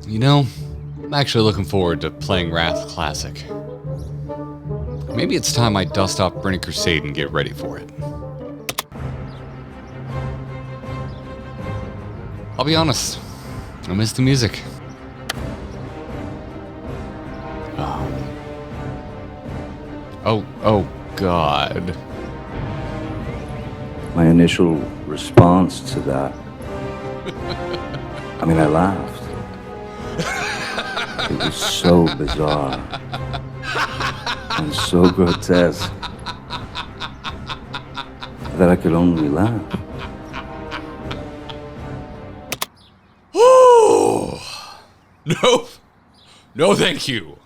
You know, I'm actually looking forward to playing Wrath Classic. Maybe it's time I dust off Burning Crusade and get ready for it. I'll be honest, I miss the music. Oh God. My initial response to that, I mean, I laughed. It was so bizarre and so grotesque that I could only laugh. No, thank you.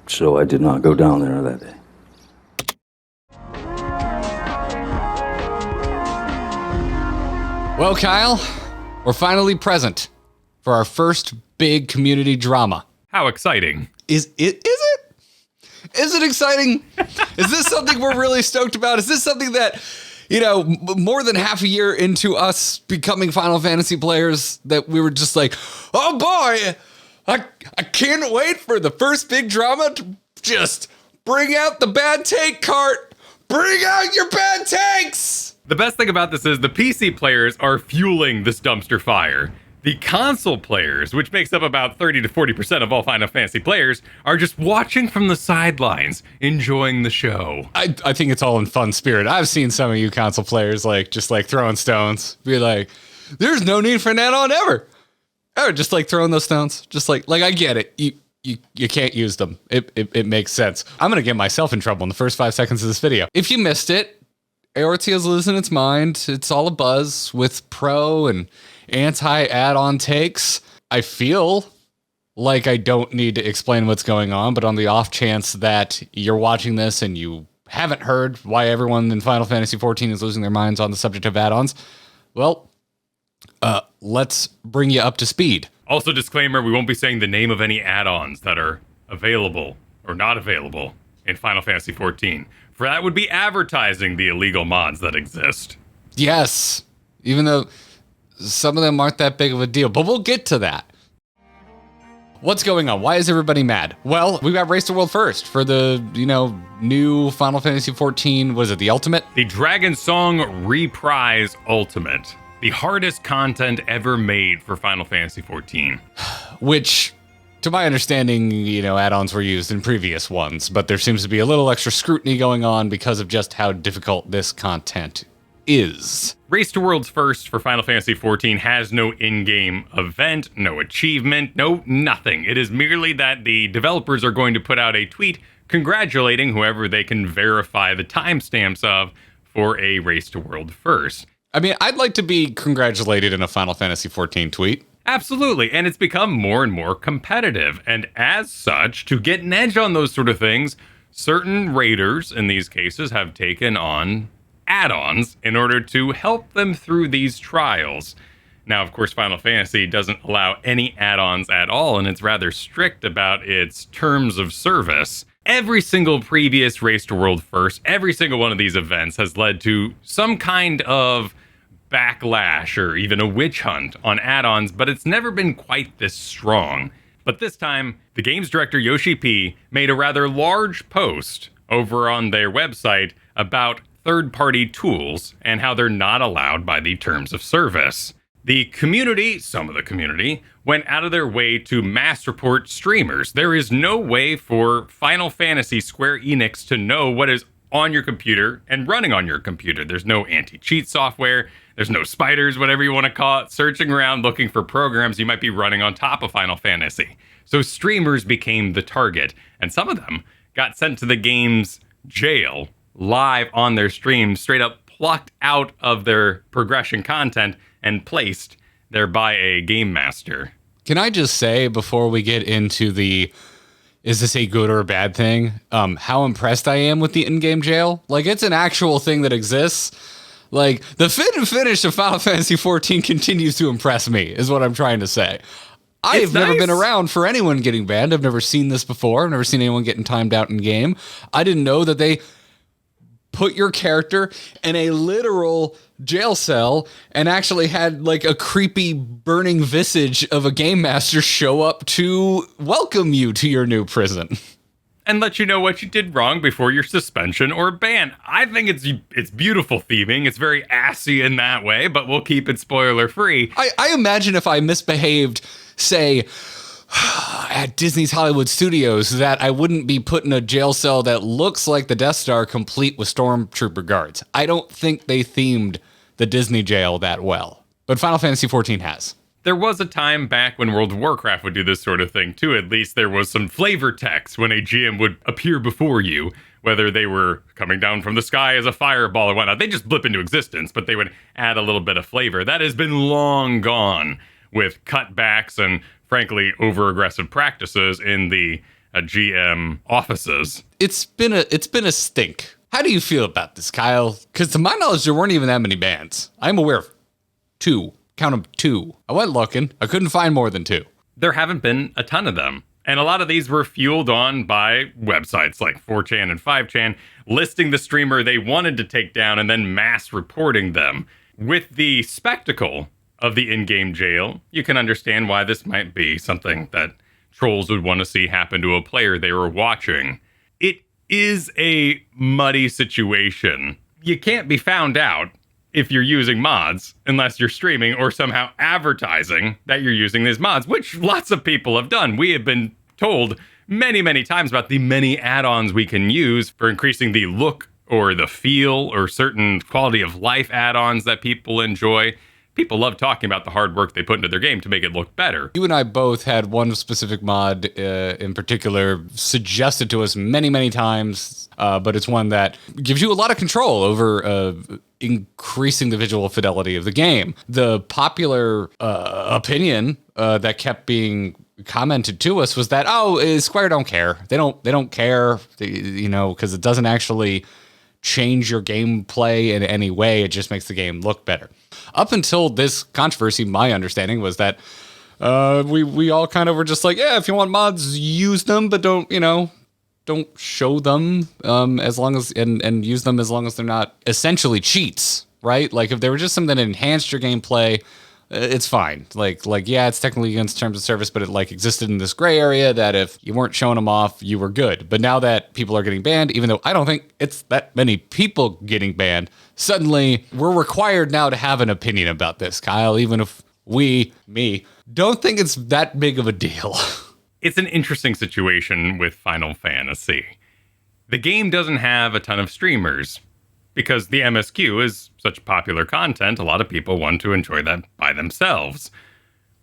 So I did not go down there that day. Well, Kyle, we're finally present for our first big community drama. How exciting. Is it? Is it exciting? Is this something we're really stoked about? Is this something that, you know, more than half a year into us becoming Final Fantasy players, that we were just like, oh boy, I can't wait for the first big drama to just bring out the bad take cart. Bring out your bad takes. The best thing about this is the PC players are fueling this dumpster fire. The console players, which makes up about 30 to 40% of all Final Fantasy players, are just watching from the sidelines, enjoying the show. I think it's all in fun spirit. I've seen some of you console players just throwing stones. Be like, there's no need for an add-on ever. Just like throwing those stones. Just like I get it. You can't use them. It makes sense. I'm gonna get myself in trouble in the first 5 seconds of this video. If you missed it, AORT is losing its mind. It's all a buzz with pro and anti add-on takes. I feel like I don't need to explain what's going on, but on the off chance that you're watching this and you haven't heard why everyone in Final Fantasy XIV is losing their minds on the subject of add-ons, well, let's bring you up to speed. Also, disclaimer, we won't be saying the name of any add-ons that are available or not available in Final Fantasy XIV. For that would be advertising the illegal mods that exist. Yes, even though some of them aren't that big of a deal, but we'll get to that. What's going on? Why is everybody mad? Well, we got Race to World first for the, new Final Fantasy XIV. Was it the Ultimate? The Dragon Song Reprise Ultimate. The hardest content ever made for Final Fantasy XIV. Which, to my understanding, add-ons were used in previous ones, but there seems to be a little extra scrutiny going on because of just how difficult this content is. Race to World's first for Final Fantasy XIV has no in-game event, no achievement, no nothing. It is merely that the developers are going to put out a tweet congratulating whoever they can verify the timestamps of for a Race to World first. I mean, I'd like to be congratulated in a Final Fantasy XIV tweet. Absolutely, and it's become more and more competitive, and as such, to get an edge on those sort of things, certain raiders, in these cases, have taken on add-ons in order to help them through these trials. Now, of course, Final Fantasy doesn't allow any add-ons at all, and it's rather strict about its terms of service. Every single previous Race to World first, every single one of these events has led to some kind of backlash or even a witch hunt on add-ons, but it's never been quite this strong. But this time, the games director Yoshi P made a rather large post over on their website about third-party tools and how they're not allowed by the terms of service. The community, some of the community, went out of their way to mass report streamers. There is no way for Final Fantasy Square Enix to know what is on your computer and running on your computer. There's no anti-cheat software. There's no spiders, whatever you want to call it, searching around looking for programs you might be running on top of Final Fantasy. So streamers became the target, and some of them got sent to the game's jail live on their stream, straight up plucked out of their progression content and placed there by a game master. Can I just say, before we get into the is this a good or a bad thing, how impressed I am with the in-game jail? Like, it's an actual thing that exists. Like, the fit and finish of Final Fantasy XIV continues to impress me, is what I'm trying to say. I've never been around for anyone getting banned. I've never seen this before. I've never seen anyone getting timed out in game. I didn't know that they put your character in a literal jail cell and actually had like a creepy burning visage of a game master show up to welcome you to your new prison. And let you know what you did wrong before your suspension or ban. I think it's beautiful theming. It's very assy in that way, but we'll keep it spoiler free. I imagine if I misbehaved, say, at Disney's Hollywood Studios, that I wouldn't be put in a jail cell that looks like the Death Star complete with stormtrooper guards. I don't think they themed the Disney jail that well, but Final Fantasy XIV has. There was a time back when World of Warcraft would do this sort of thing too. At least there was some flavor text when a GM would appear before you, whether they were coming down from the sky as a fireball or whatnot. They just blip into existence, but they would add a little bit of flavor. That has been long gone with cutbacks and, frankly, over-aggressive practices in the GM offices. It's been a stink. How do you feel about this, Kyle? Because to my knowledge, there weren't even that many bans. I'm aware of 2. Count them 2. I went looking. I couldn't find more than 2. There haven't been a ton of them. And a lot of these were fueled on by websites like 4chan and 5chan, listing the streamer they wanted to take down and then mass reporting them. With the spectacle of the in-game jail, you can understand why this might be something that trolls would want to see happen to a player they were watching. It is a muddy situation. You can't be found out if you're using mods, unless you're streaming or somehow advertising that you're using these mods, which lots of people have done. We have been told many, many times about the many add-ons we can use for increasing the look or the feel or certain quality of life add-ons that people enjoy. People love talking about the hard work they put into their game to make it look better. You and I both had one specific mod in particular suggested to us many, many times, but it's one that gives you a lot of control over increasing the visual fidelity of the game. The popular opinion that kept being commented to us was that, Square don't care. They don't care, because it doesn't actually change your gameplay in any way. It just makes the game look better. Up until this controversy, my understanding was that we all kind of were just like, yeah, if you want mods, use them, but don't show them as long as and use them as long as they're not essentially cheats, right? Like if they were just something that enhanced your gameplay, it's fine. Like yeah, it's technically against terms of service, but it like existed in this gray area that if you weren't showing them off, you were good. But now that people are getting banned, even though I don't think it's that many people getting banned, suddenly we're required now to have an opinion about this, Kyle, even if me, don't think it's that big of a deal. It's an interesting situation with Final Fantasy. The game doesn't have a ton of streamers because the MSQ is such popular content. A lot of people want to enjoy that by themselves.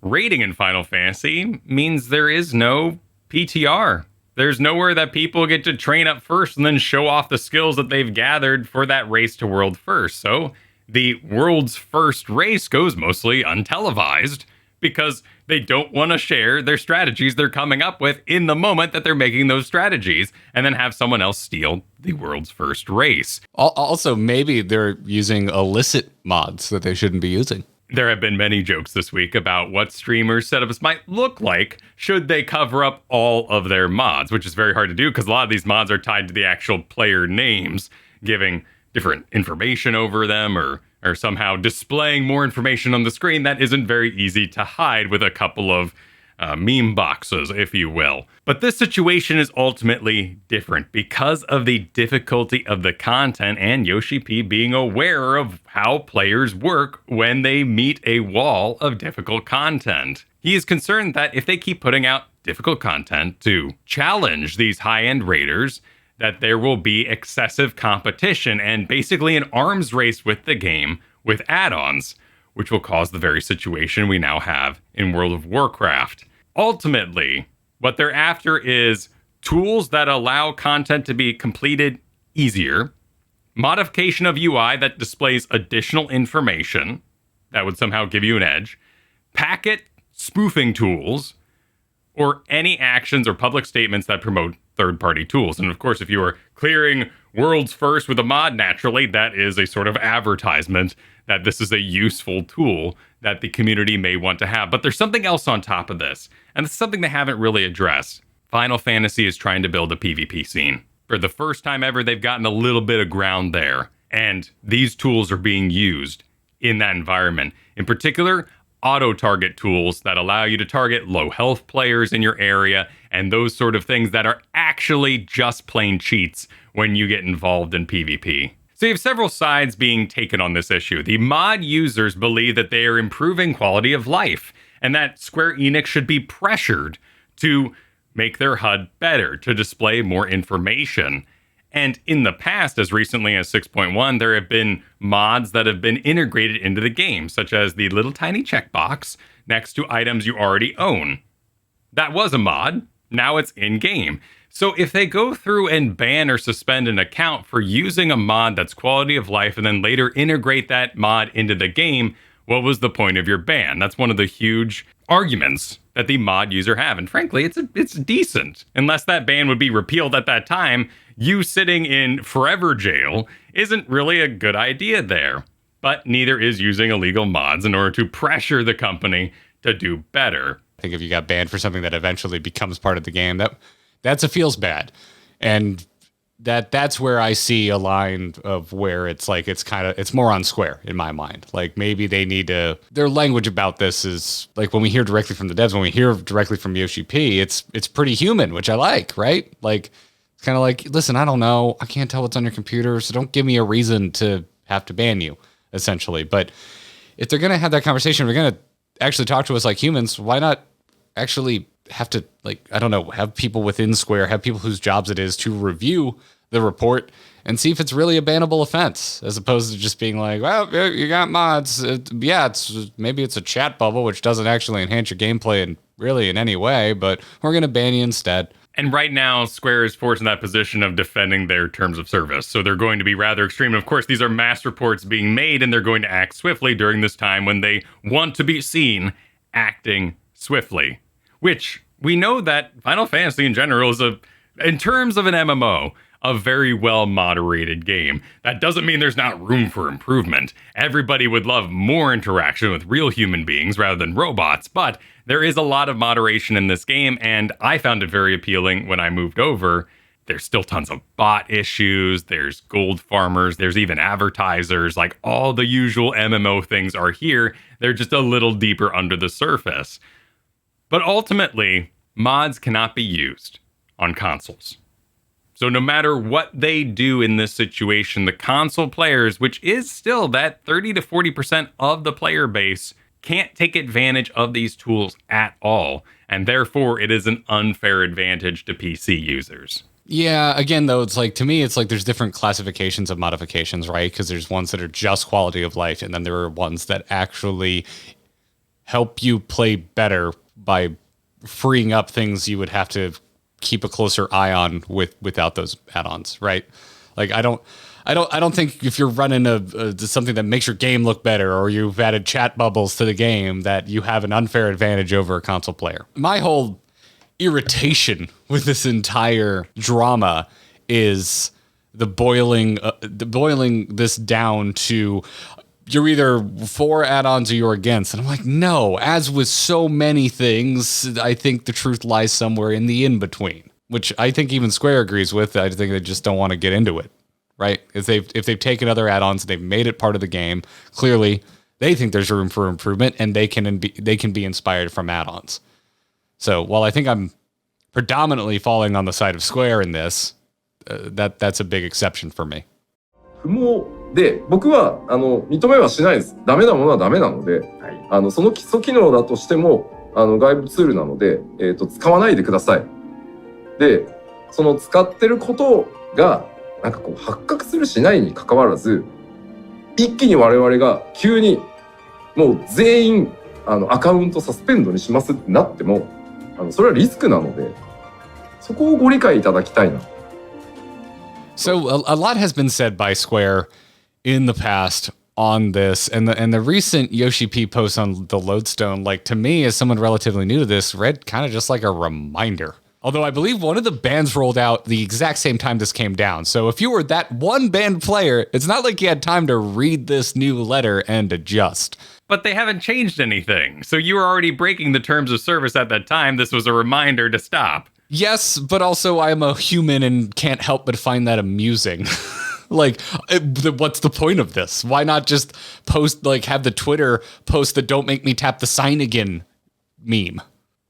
Raiding in Final Fantasy means there is no PTR. There's nowhere that people get to train up first and then show off the skills that they've gathered for that race to world first. So the world's first race goes mostly untelevised because they don't want to share their strategies they're coming up with in the moment that they're making those strategies and then have someone else steal the world's first race. Also, maybe they're using illicit mods that they shouldn't be using. There have been many jokes this week about what streamers' setups might look like should they cover up all of their mods, which is very hard to do because a lot of these mods are tied to the actual player names, giving different information over them or somehow displaying more information on the screen that isn't very easy to hide with a couple of meme boxes, if you will. But this situation is ultimately different because of the difficulty of the content and Yoshi P being aware of how players work when they meet a wall of difficult content. He is concerned that if they keep putting out difficult content to challenge these high-end raiders, that there will be excessive competition and basically an arms race with the game with add-ons, which will cause the very situation we now have in World of Warcraft. Ultimately, what they're after is tools that allow content to be completed easier, modification of UI that displays additional information that would somehow give you an edge, packet spoofing tools, or any actions or public statements that promote third-party tools. And of course, if you are clearing worlds first with a mod, naturally, that is a sort of advertisement that this is a useful tool that the community may want to have. But there's something else on top of this, and it's something they haven't really addressed. Final Fantasy is trying to build a PvP scene, For the first time ever, they've gotten a little bit of ground there. And these tools are being used in that environment. In particular, auto-target tools that allow you to target low health players in your area and those sort of things that are actually just plain cheats when you get involved in PvP. So you have several sides being taken on this issue. The mod users believe that they are improving quality of life and that Square Enix should be pressured to make their HUD better, to display more information. And in the past, as recently as 6.1, there have been mods that have been integrated into the game, such as the little tiny checkbox next to items you already own. That was a mod. Now it's in-game. So if they go through and ban or suspend an account for using a mod that's quality of life and then later integrate that mod into the game, what was the point of your ban? That's one of the huge arguments that the mod user have. And frankly, it's decent. Unless that ban would be repealed at that time, you sitting in forever jail isn't really a good idea there. But neither is using illegal mods in order to pressure the company to do better. I think if you got banned for something that eventually becomes part of the game, that's a feels bad. And that's where I see a line of where it's like it's more on Square in my mind. Like maybe they need to, their language about this is like when we hear directly from the devs, when we hear directly from Yoshi P, it's pretty human, which I like, right? Like it's kind of like, listen, I don't know, I can't tell what's on your computer, so don't give me a reason to have to ban you, essentially. But if they're gonna have that conversation, we're gonna actually talk to us like humans, why not actually have to, like, I don't know, have people within Square, have people whose jobs it is to review the report and see if it's really a bannable offense, as opposed to just being like, well, you got mods. Maybe it's a chat bubble, which doesn't actually enhance your gameplay in any way, but we're going to ban you instead. And right now, Square is forced in that position of defending their terms of service. So they're going to be rather extreme. And of course, these are mass reports being made, and they're going to act swiftly during this time when they want to be seen acting swiftly. Which we know that Final Fantasy in general is, in terms of an MMO, a very well moderated game. That doesn't mean there's not room for improvement. Everybody would love more interaction with real human beings rather than robots, but there is a lot of moderation in this game, and I found it very appealing when I moved over. There's still tons of bot issues, there's gold farmers, there's even advertisers, like all the usual MMO things are here. They're just a little deeper under the surface. But ultimately, mods cannot be used on consoles. So no matter what they do in this situation, the console players, which is still that 30 to 40% of the player base, can't take advantage of these tools at all. And therefore, it is an unfair advantage to PC users. Yeah, again, though, it's like, to me, it's like there's different classifications of modifications, right? Because there's ones that are just quality of life, and then there are ones that actually help you play better by freeing up things you would have to keep a closer eye on without those add-ons, right? Like I don't think if you're running something that makes your game look better, or you've added chat bubbles to the game, that you have an unfair advantage over a console player. My whole irritation with this entire drama is the boiling this down to, you're either for add-ons or you're against. And I'm like, no, as with so many things, I think the truth lies somewhere in the in-between, which I think even Square agrees with. I think they just don't want to get into it, right? If they've taken other add-ons and they've made it part of the game, clearly they think there's room for improvement, and they can be inspired from add-ons. So while I think I'm predominantly falling on the side of Square in this, that's a big exception for me. 不毛で、僕は認めはしないです。ダメなものはダメなので、その基礎機能だとしても外部ツールなので、使わないでください。で、その使ってることがなんかこう発覚するしないに関わらず、一気に我々が急にもう全員アカウントサスペンドにしますってなっても、それはリスクなので、そこをご理解いただきたいな。So a lot has been said by Square in the past on this, and the recent Yoshi P post on the Lodestone, like, to me, as someone relatively new to this, read kind of just like a reminder. Although I believe one of the bans rolled out the exact same time this came down. So if you were that one banned player, it's not like you had time to read this new letter and adjust. But they haven't changed anything. So you were already breaking the terms of service at that time. This was a reminder to stop. Yes, but also I'm a human and can't help but find that amusing. Like, what's the point of this? Why not just post, like, have the Twitter post the "Don't make me tap the sign again" meme?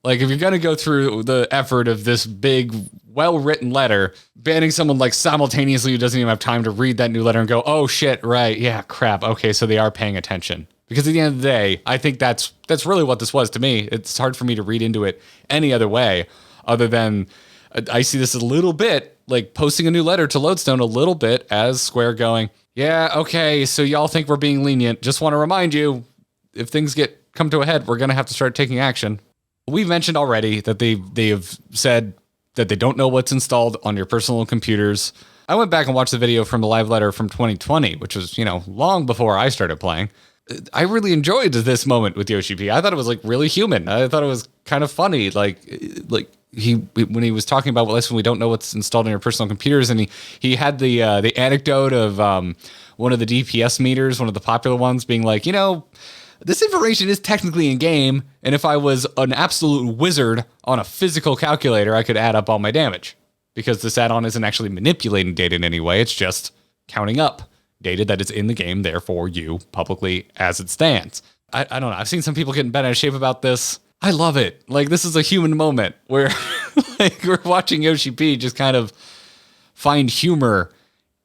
Like, if you're going to go through the effort of this big, well-written letter, banning someone, like, simultaneously who doesn't even have time to read that new letter and go, oh, shit, right, yeah, crap, okay, so they are paying attention. Because at the end of the day, I think that's really what this was to me. It's hard for me to read into it any other way, other than I see this a little bit, like posting a new letter to Lodestone a little bit as Square going, yeah, okay, so y'all think we're being lenient. Just want to remind you, if things come to a head, we're going to have to start taking action. We've mentioned already that they have said that they don't know what's installed on your personal computers. I went back and watched the video from the live letter from 2020, which was, long before I started playing. I really enjoyed this moment with Yoshi P. I thought it was like really human. I thought it was kind of funny. Like when he was talking about, well, listen, we don't know what's installed on your personal computers, and he had the anecdote of one of the DPS meters, one of the popular ones, being like, this information is technically in game, and if I was an absolute wizard on a physical calculator, I could add up all my damage, because this add-on isn't actually manipulating data in any way. It's just counting up data that is in the game, there for you publicly as it stands. I don't know. I've seen some people getting bent out of shape about this. I love it. Like, this is a human moment where like we're watching Yoshi P just kind of find humor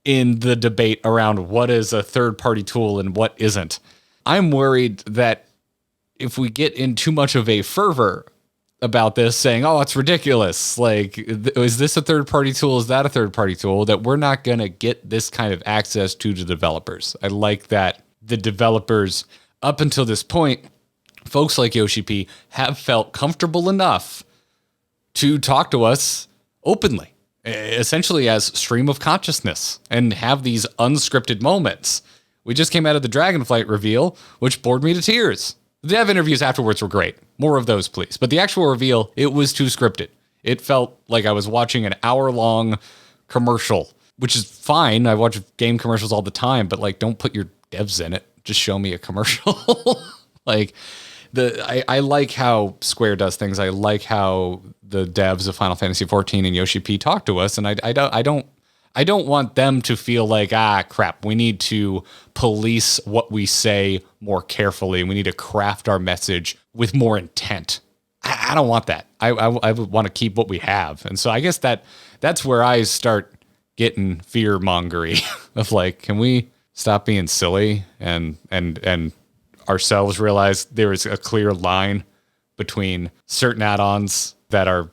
in the debate around what is a third-party tool and what isn't. I'm worried that if we get in too much of a fervor about this, saying, oh, it's ridiculous, like, is this a third-party tool? Is that a third-party tool? That we're not going to get this kind of access to the developers. I like that the developers, up until this point, folks like Yoshi P, have felt comfortable enough to talk to us openly, essentially as stream of consciousness, and have these unscripted moments. We just came out of the Dragonflight reveal, which bored me to tears. The dev interviews afterwards were great. More of those, please. But the actual reveal, it was too scripted. It felt like I was watching an hour-long commercial, which is fine. I watch game commercials all the time, but like, don't put your devs in it. Just show me a commercial. Like, I like how Square does things. I like how the devs of Final Fantasy XIV and Yoshi P talk to us, and I don't want them to feel like, crap, we need to police what we say more carefully. We need to craft our message with more intent. I don't want that. I would want to keep what we have. And so I guess that's where I start getting fear-mongery of like, can we stop being silly and ourselves realize there is a clear line between certain add-ons that are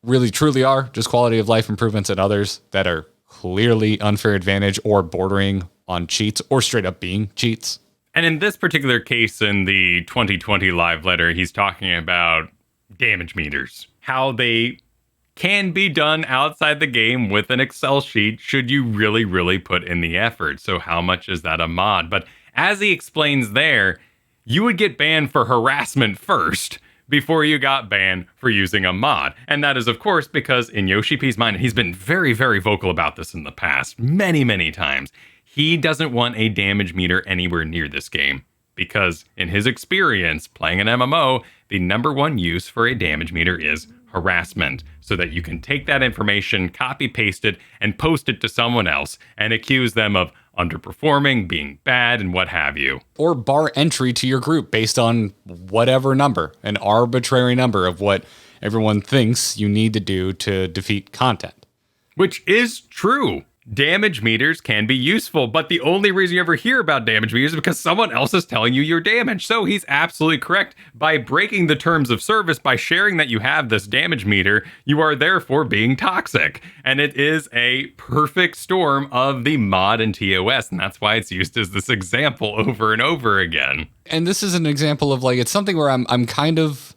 really truly are just quality of life improvements and others that are clearly unfair advantage or bordering on cheats or straight up being cheats. And in this particular case, in the 2020 live letter, he's talking about damage meters, how they can be done outside the game with an Excel sheet should you really, really put in the effort. So how much is that a mod? But as he explains there, you would get banned for harassment first before you got banned for using a mod. And that is, of course, because in Yoshi P's mind, and he's been very, very vocal about this in the past, many, many times, he doesn't want a damage meter anywhere near this game. Because in his experience playing an MMO, the number one use for a damage meter is harassment, so that you can take that information, copy paste it, and post it to someone else and accuse them of underperforming, being bad, and what have you. Or bar entry to your group based on whatever number, an arbitrary number of what everyone thinks you need to do to defeat content. Which is true. Damage meters can be useful, but the only reason you ever hear about damage meters is because someone else is telling you your damage. So he's absolutely correct. By breaking the terms of service, by sharing that you have this damage meter, you are therefore being toxic. And it is a perfect storm of the mod and TOS, and that's why it's used as this example over and over again. And this is an example of like, it's something where I'm kind of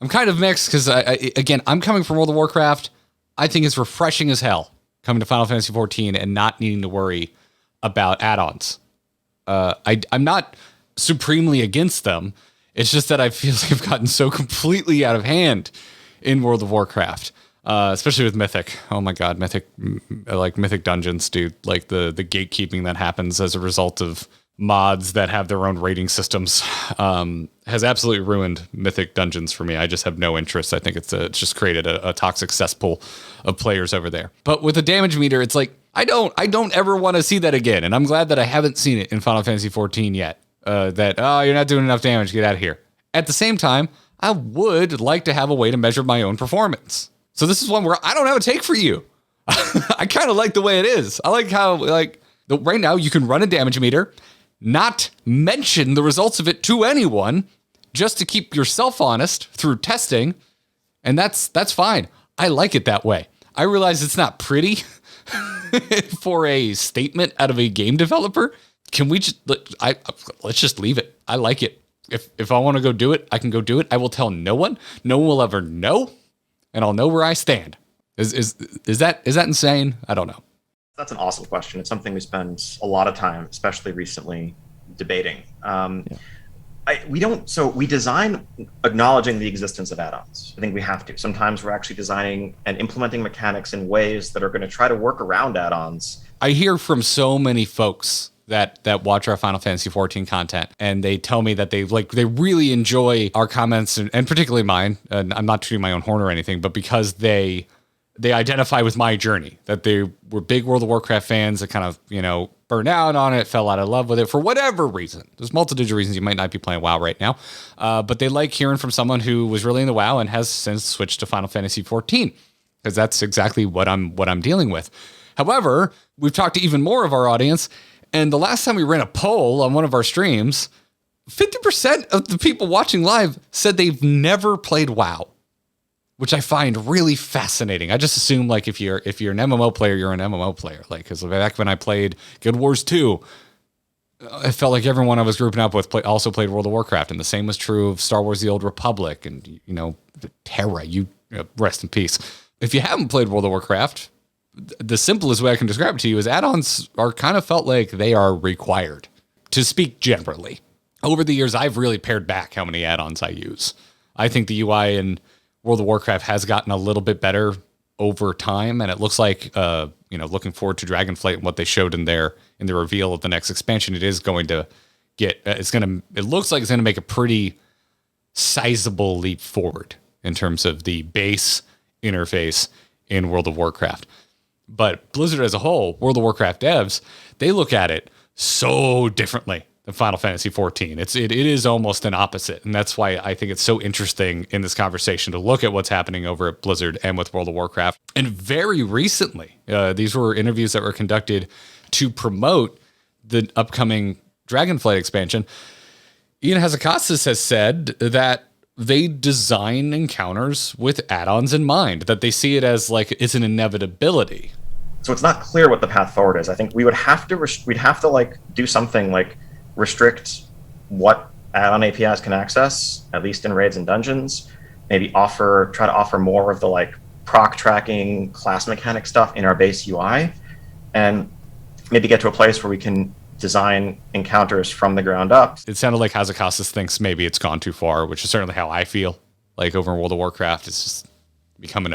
mixed, because again, I'm coming from World of Warcraft. I think it's refreshing as hell coming to Final Fantasy XIV and not needing to worry about add-ons. I'm not supremely against them. It's just that I feel like I've gotten so completely out of hand in World of Warcraft, especially with Mythic. Oh my God, Mythic Dungeons, dude. Like the gatekeeping that happens as a result of mods that have their own rating systems has absolutely ruined Mythic Dungeons for me. I just have no interest. I think it's just created a toxic cesspool of players over there. But with a damage meter, it's like I don't ever want to see that again. And I'm glad that I haven't seen it in Final Fantasy XIV yet. You're not doing enough damage, get out of here. At the same time, I would like to have a way to measure my own performance. So this is one where I don't have a take for you. I kind of like the way it is. I like how right now you can run a damage meter, not mention the results of it to anyone, just to keep yourself honest through testing, and that's fine. I like it that way. I realize it's not pretty for a statement out of a game developer. Can we just let's just leave it? I like it. If I want to go do it, I can go do it. I will tell no one. No one will ever know, and I'll know where I stand. Is that insane? I don't know. That's an awesome question. It's something we spend a lot of time, especially recently, debating. We design acknowledging the existence of add-ons. I think we have to. Sometimes we're actually designing and implementing mechanics in ways that are going to try to work around add-ons. I hear from so many folks that watch our Final Fantasy XIV content, and they tell me that they really enjoy our comments and particularly mine. And I'm not tooting my own horn or anything, but because they identify with my journey, that they were big World of Warcraft fans that kind of, burned out on it, fell out of love with it for whatever reason. There's multitude of reasons you might not be playing WoW right now. But they like hearing from someone who was really into WoW and has since switched to Final Fantasy XIV, because that's exactly what I'm dealing with. However, we've talked to even more of our audience, and the last time we ran a poll on one of our streams, 50% of the people watching live said they've never played WoW, which I find really fascinating. I just assume if you're an MMO player, you're an MMO player. Because back when I played Guild Wars 2, I felt like everyone I was grouping up with also played World of Warcraft, and the same was true of Star Wars: The Old Republic and Terra. Rest in peace. If you haven't played World of Warcraft, the simplest way I can describe it to you is add-ons are kind of felt like they are required, to speak generally. Over the years, I've really pared back how many add-ons I use. I think the UI in World of Warcraft has gotten a little bit better over time, and it looks like, looking forward to Dragonflight and what they showed in the reveal of the next expansion, it is going to it looks like it's going to make a pretty sizable leap forward in terms of the base interface in World of Warcraft. But Blizzard as a whole, World of Warcraft devs, they look at it so differently than Final Fantasy XIV. It is almost an opposite, and that's why I think it's so interesting in this conversation to look at what's happening over at Blizzard and with World of Warcraft. And very recently, these were interviews that were conducted to promote the upcoming Dragonflight expansion. Ian Hazakassis has said that they design encounters with add-ons in mind, that they see it as it's an inevitability. So it's not clear what the path forward is. I think we would have to do something restrict what add-on APIs can access, at least in raids and dungeons. Maybe try to offer more of the proc tracking, class mechanic stuff in our base UI, and maybe get to a place where we can design encounters from the ground up. It sounded like Hazakassis thinks maybe it's gone too far, which is certainly how I feel. Over in World of Warcraft, it's just becoming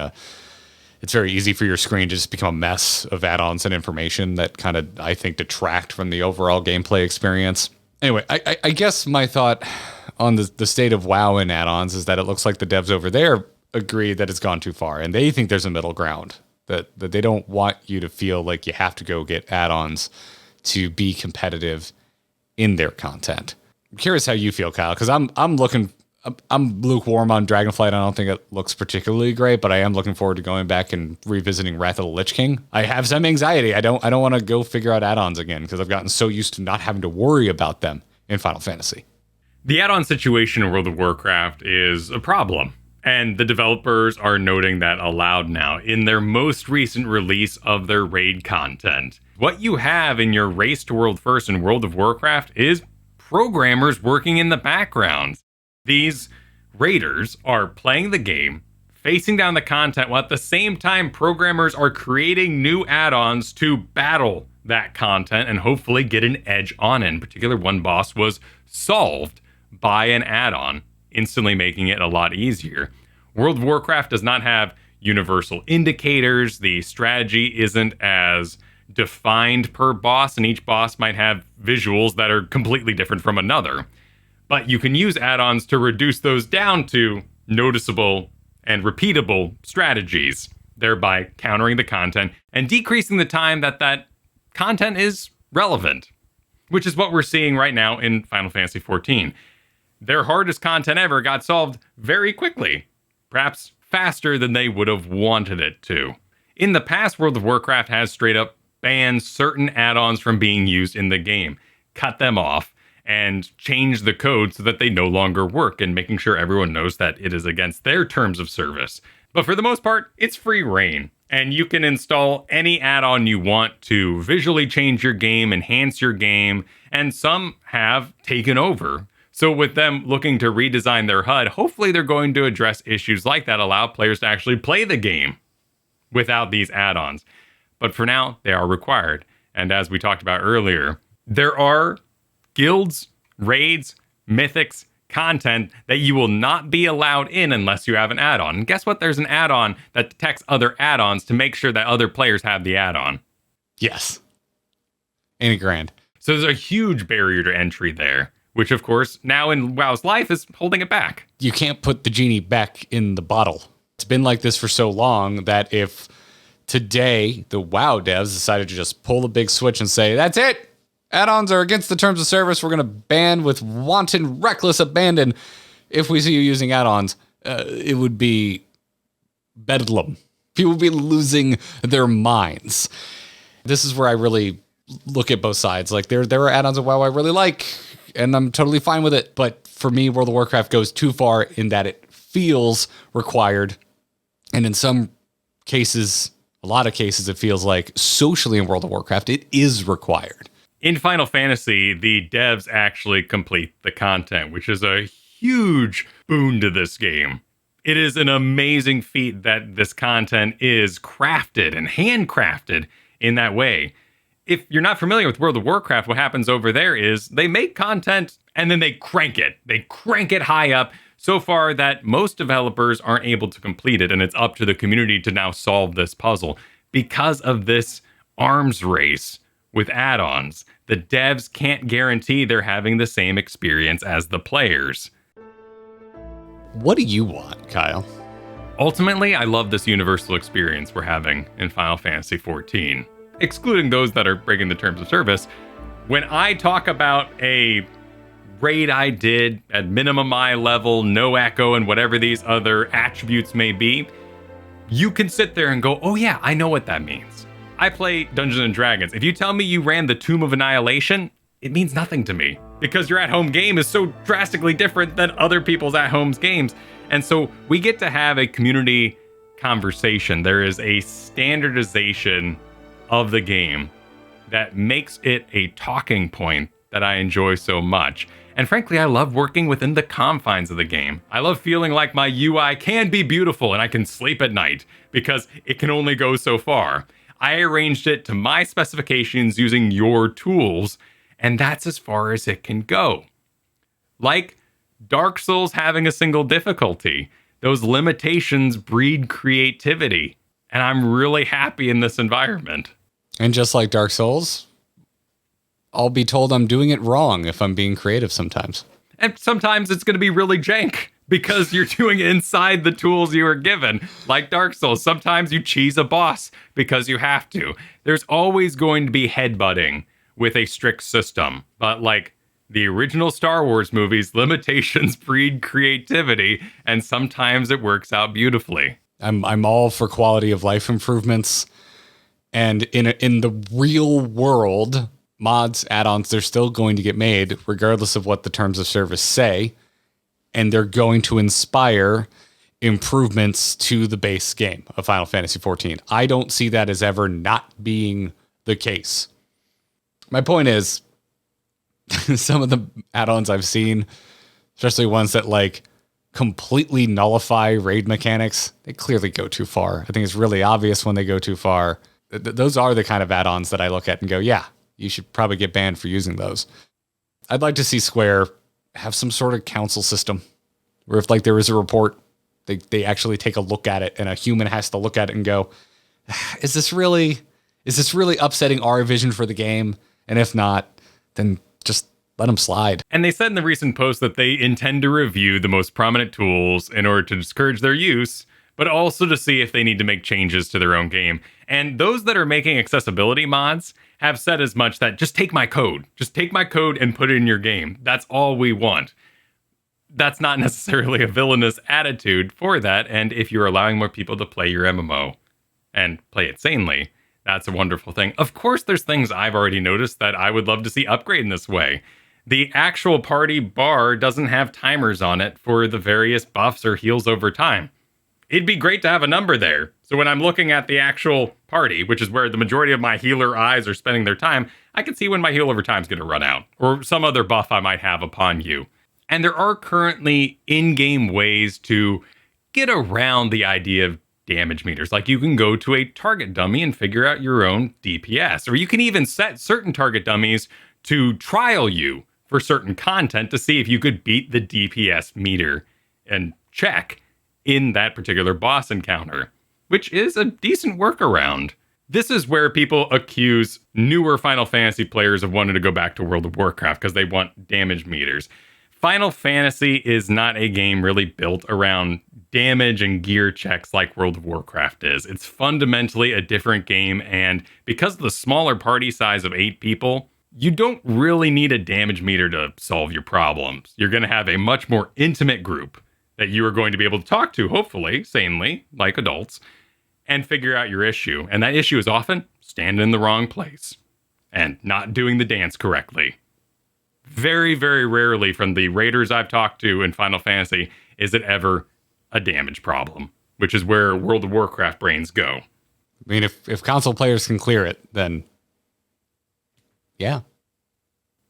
it's very easy for your screen to just become a mess of add-ons and information that kind of, I think, detract from the overall gameplay experience. Anyway, I guess my thought on the state of WoW and add-ons is that it looks like the devs over there agree that it's gone too far, and they think there's a middle ground, that they don't want you to feel like you have to go get add-ons to be competitive in their content. I'm curious how you feel, Kyle, because I'm lukewarm on Dragonflight. I don't think it looks particularly great, but I am looking forward to going back and revisiting Wrath of the Lich King. I have some anxiety. I don't want to go figure out add-ons again because I've gotten so used to not having to worry about them in Final Fantasy. The add-on situation in World of Warcraft is a problem, and the developers are noting that aloud now in their most recent release of their raid content. What you have in your Race to World First in World of Warcraft is programmers working in the background. These raiders are playing the game, facing down the content, while at the same time programmers are creating new add-ons to battle that content and hopefully get an edge on it. In particular, one boss was solved by an add-on, instantly making it a lot easier. World of Warcraft does not have universal indicators. The strategy isn't as defined per boss, and each boss might have visuals that are completely different from another. But you can use add-ons to reduce those down to noticeable and repeatable strategies, thereby countering the content and decreasing the time that that content is relevant, which is what we're seeing right now in Final Fantasy XIV. Their hardest content ever got solved very quickly, perhaps faster than they would have wanted it to. In the past, World of Warcraft has straight up banned certain add-ons from being used in the game, cut them off, and changed the code so that they no longer work, and making sure everyone knows that it is against their terms of service. But for the most part, it's free reign, and you can install any add-on you want to visually change your game, enhance your game, and some have taken over. So with them looking to redesign their HUD, hopefully they're going to address issues like that, allow players to actually play the game without these add-ons. But for now, they are required. And as we talked about earlier, there are guilds, raids, mythics, content that you will not be allowed in unless you have an add-on. And guess what? There's an add-on that detects other add-ons to make sure that other players have the add-on. Yes. Ain't it grand? So there's a huge barrier to entry there, which of course now in WoW's life is holding it back. You can't put the genie back in the bottle. It's been like this for so long that if today the WoW devs decided to just pull the big switch and say, that's it, add-ons are against the terms of service, we're going to ban with wanton, reckless abandon. If we see you using add-ons, it would be bedlam. People would be losing their minds. This is where I really look at both sides. Like there are add-ons of WoW I really like, and I'm totally fine with it. But for me, World of Warcraft goes too far in that it feels required. And in some cases, a lot of cases, it feels like socially in World of Warcraft, it is required. In Final Fantasy, the devs actually complete the content, which is a huge boon to this game. It is an amazing feat that this content is crafted and handcrafted in that way. If you're not familiar with World of Warcraft, what happens over there is they make content and then they crank it. They crank it high up so far that most developers aren't able to complete it, and it's up to the community to now solve this puzzle. Because of this arms race with add-ons, the devs can't guarantee they're having the same experience as the players. What do you want, Kyle? Ultimately, I love this universal experience we're having in Final Fantasy XIV, excluding those that are breaking the terms of service. When I talk about a raid I did at minimum eye level, no echo, and whatever these other attributes may be, you can sit there and go, oh yeah, I know what that means. I play Dungeons and Dragons. If you tell me you ran the Tomb of Annihilation, it means nothing to me because your at-home game is so drastically different than other people's at-home games. And so we get to have a community conversation. There is a standardization of the game that makes it a talking point that I enjoy so much. And frankly, I love working within the confines of the game. I love feeling like my UI can be beautiful and I can sleep at night because it can only go so far. I arranged it to my specifications using your tools, and that's as far as it can go. Like Dark Souls having a single difficulty, those limitations breed creativity, and I'm really happy in this environment. And just like Dark Souls, I'll be told I'm doing it wrong if I'm being creative sometimes. And sometimes it's going to be really jank because you're doing it inside the tools you were given. Like Dark Souls, sometimes you cheese a boss because you have to. There's always going to be headbutting with a strict system. But like the original Star Wars movies, limitations breed creativity, and sometimes it works out beautifully. I'm all for quality of life improvements. And in the real world, mods, add-ons, they're still going to get made regardless of what the terms of service say. And they're going to inspire improvements to the base game of Final Fantasy XIV. I don't see that as ever not being the case. My point is, some of the add-ons I've seen, especially ones that like completely nullify raid mechanics, they clearly go too far. I think it's really obvious when they go too far. Those are the kind of add-ons that I look at and go, yeah, you should probably get banned for using those. I'd like to see Square have some sort of council system where if like there is a report, they actually take a look at it and a human has to look at it and go, is this really Is this really upsetting our vision for the game? And if not, then just let them slide. And they said in the recent post that they intend to review the most prominent tools in order to discourage their use, but also to see if they need to make changes to their own game. And those that are making accessibility mods have said as much, that just take my code. Just take my code and put it in your game. That's all we want. That's not necessarily a villainous attitude for that. And if you're allowing more people to play your MMO and play it sanely, that's a wonderful thing. Of course, there's things I've already noticed that I would love to see upgrade in this way. The actual party bar doesn't have timers on it for the various buffs or heals over time. It'd be great to have a number there. So when I'm looking at the actual party, which is where the majority of my healer eyes are spending their time, I can see when my heal over time is going to run out, or some other buff I might have upon you. And there are currently in-game ways to get around the idea of damage meters. Like you can go to a target dummy and figure out your own DPS, or you can even set certain target dummies to trial you for certain content to see if you could beat the DPS meter and check in that particular boss encounter, which is a decent workaround. This is where people accuse newer Final Fantasy players of wanting to go back to World of Warcraft because they want damage meters. Final Fantasy is not a game really built around damage and gear checks like World of Warcraft is. It's fundamentally a different game, and because of the smaller party size of 8 people, you don't really need a damage meter to solve your problems. You're going to have a much more intimate group that you are going to be able to talk to, hopefully, sanely, like adults, and figure out your issue. And that issue is often standing in the wrong place and not doing the dance correctly. Very, very rarely from the raiders I've talked to in Final Fantasy is it ever a damage problem, which is where World of Warcraft brains go. I mean, if console players can clear it, then yeah.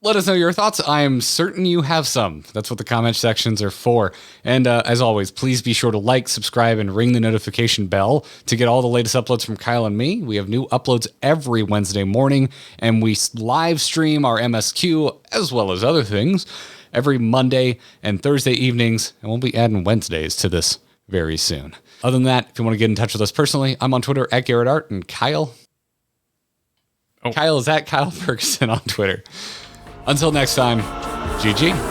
Let us know your thoughts. I am certain you have some. That's what the comment sections are for. And as always, please be sure to like, subscribe, and ring the notification bell to get all the latest uploads from Kyle and me. We have new uploads every Wednesday morning, and we live stream our MSQ as well as other things every Monday and Thursday evenings, and we'll be adding Wednesdays to this very soon. Other than that, if you want to get in touch with us personally, I'm on Twitter at Garrett Art, and Kyle is at Kyle Ferguson on Twitter. Until next time, GG.